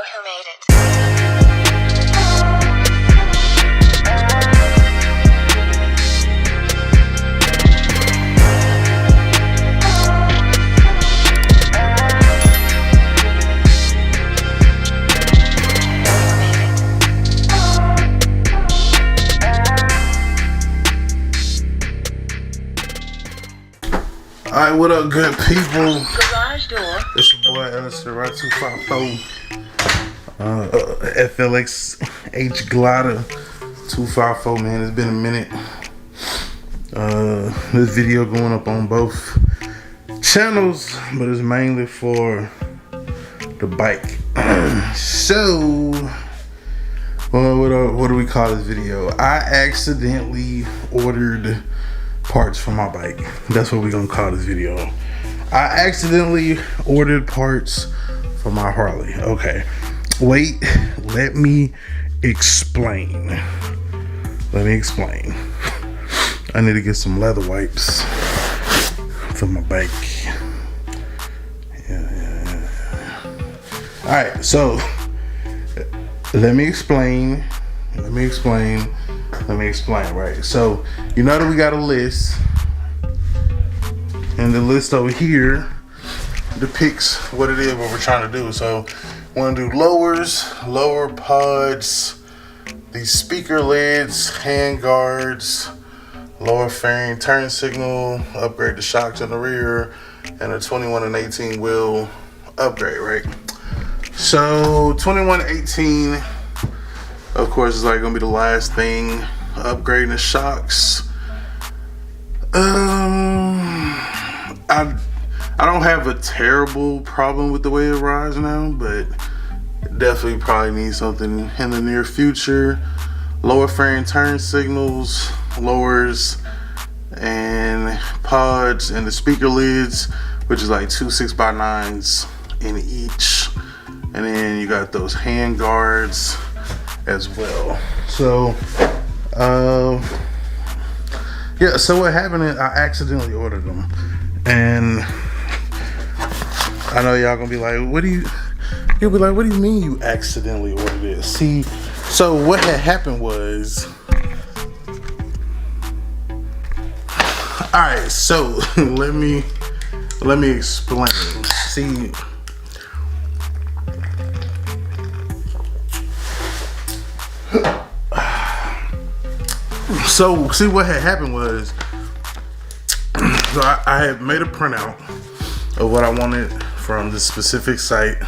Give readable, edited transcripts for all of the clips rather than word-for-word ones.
who made it. Alright, what up, good people? Garage door. It's your boy Ellison, right 254. FLX H Glider 254, man. It's been a minute. This video going up on both channels, but it's mainly for the bike. So, what do we call this video? I accidentally ordered parts for my bike. That's what we're gonna call this video. I accidentally ordered parts for my Harley. Okay, wait, let me explain. I need to get some leather wipes for my bike. Yeah. All right, so let me explain, right? So, you know that we got a list, and the list over here depicts what it is, what we're trying to do. So, we want to do lowers, lower pods, these speaker lids, hand guards, lower fairing turn signal, upgrade the shocks in the rear, and a 21 and 18 wheel upgrade, right? So, 21 18, of course, is like gonna be the last thing. Upgrading the shocks. I don't have a terrible problem with the way it rides now, but definitely probably need something in the near future. Lower fairing turn signals, lowers, and pods, and the speaker lids, which is like 2 6x9s in each. And then you got those hand guards as well. So yeah, so what happened is I accidentally ordered them, and I know y'all gonna be like, you'll be like, what do you mean you accidentally ordered it? See, so what had happened was, all right, so let me explain. See, see what had happened was, so I had made a printout of what I wanted from this specific site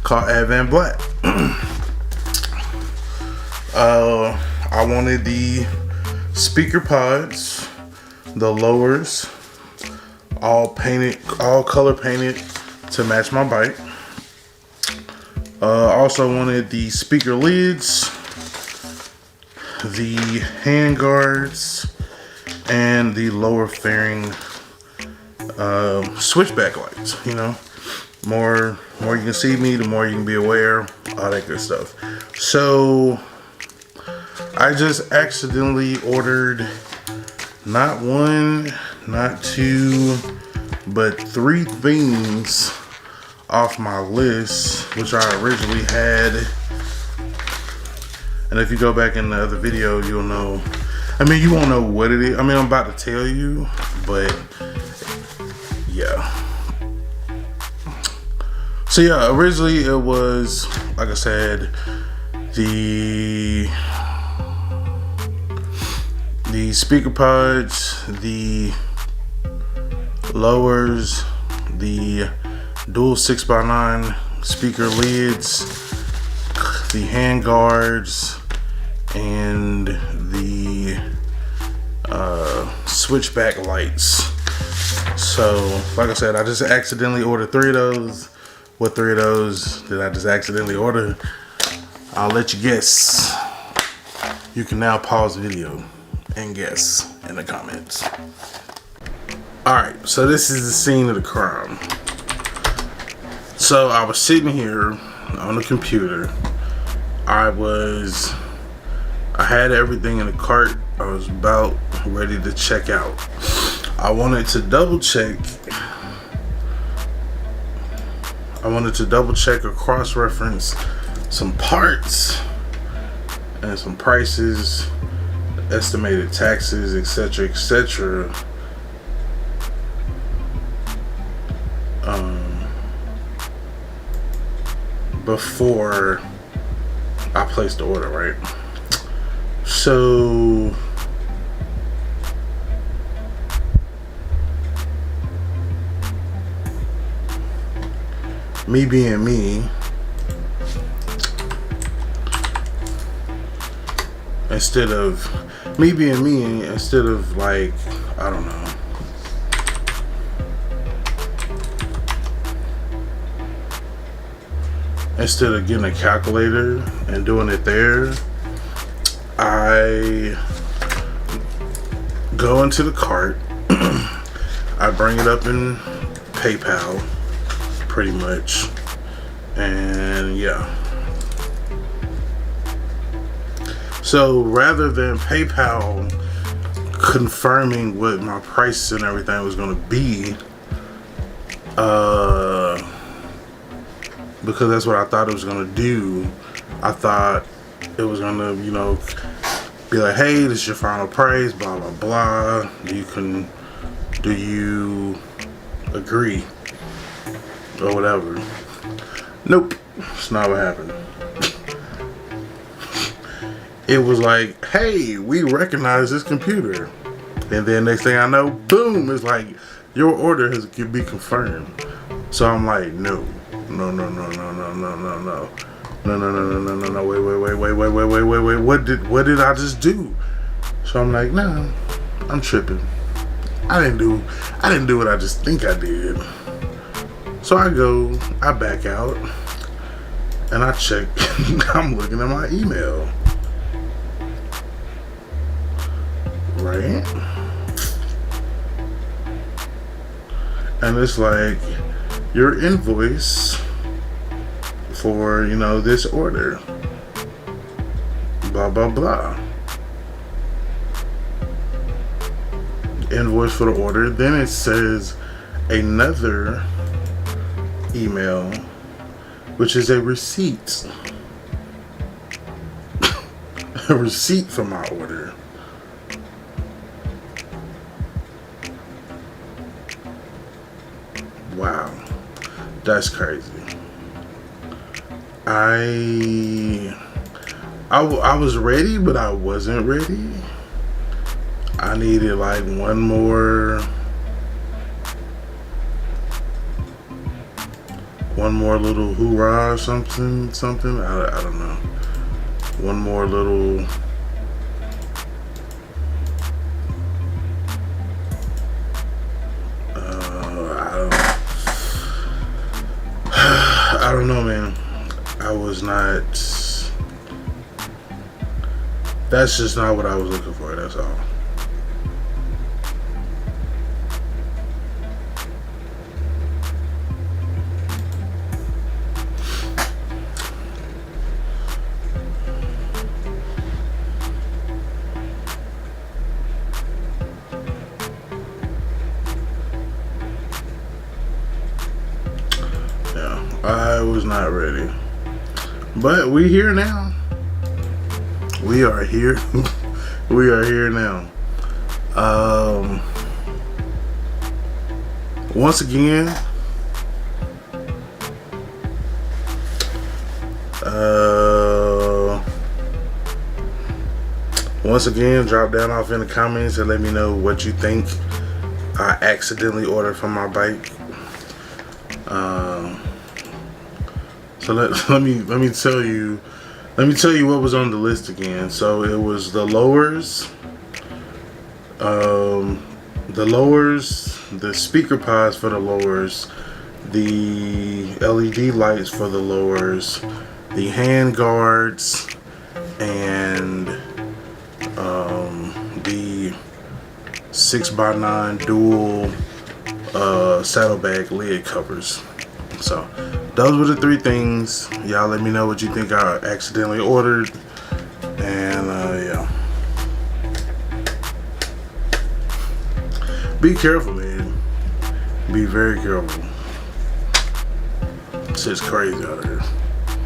called Advan Black. I wanted the speaker pods, the lowers, all color painted to match my bike. Also wanted the speaker lids, the hand guards, and the lower fairing switchback lights. You know, more you can see me, the more you can be aware, all that good stuff. So I just accidentally ordered not one, not two, but 3 things off my list, which I originally had. And if you go back in the other video, you'll know. I mean, you won't know what it is. I mean, I'm about to tell you, but yeah. So yeah, originally it was, like I said, the speaker pods, the lowers, the dual 6x9 speaker lids, the hand guards, and the switchback lights. So, like I said, I just accidentally ordered 3 of those. What 3 of those did I just accidentally order? I'll let you guess. You can now pause the video and guess in the comments. Alright, so this is the scene of the crime. So I was sitting here on the computer. I had everything in the cart. I was about ready to check out. I wanted to double check or cross-reference some parts and some prices, estimated taxes, etc., etc. Before I placed the order, right? So me being me, instead of like, I don't know, instead of getting a calculator and doing it there, I go into the cart, I bring it up in PayPal, pretty much, and yeah. So rather than PayPal confirming what my price and everything was going to be, because that's what I thought it was going to do, I thought it was going to, you know, be like, hey, this is your final price, blah, blah, blah. Do you agree? Or whatever. Nope. That's not what happened. It was like, hey, we recognize this computer. And then next thing I know, boom, it's like, your order can be confirmed. So I'm like, no, wait, what did I just do? So I'm like, nah, I'm tripping. I didn't do what I just think I did. So I back out, and I check, I'm looking at my email. Right? And it's like, your invoice for, you know, this order, blah, blah, blah. Invoice for the order. Then it says another email, which is a receipt. A receipt for my order. Wow, that's crazy. I was ready, but I wasn't ready. I needed like one more little hoorah or something. I don't know. One more little. I don't know, man. I was not. That's just not what I was looking for. That's all. I was not ready. But we here now. We are here. We are here now. Once again, drop down off in the comments and let me know what you think I accidentally ordered from my bike. So let me tell you what was on the list again. So it was the lowers, the speaker pods for the lowers, the LED lights for the lowers, the hand guards, and the 6x9 dual saddlebag lid covers. So those were the three things. Y'all let me know what you think I accidentally ordered. And yeah. Be careful, man. Be very careful. Shit's crazy out here.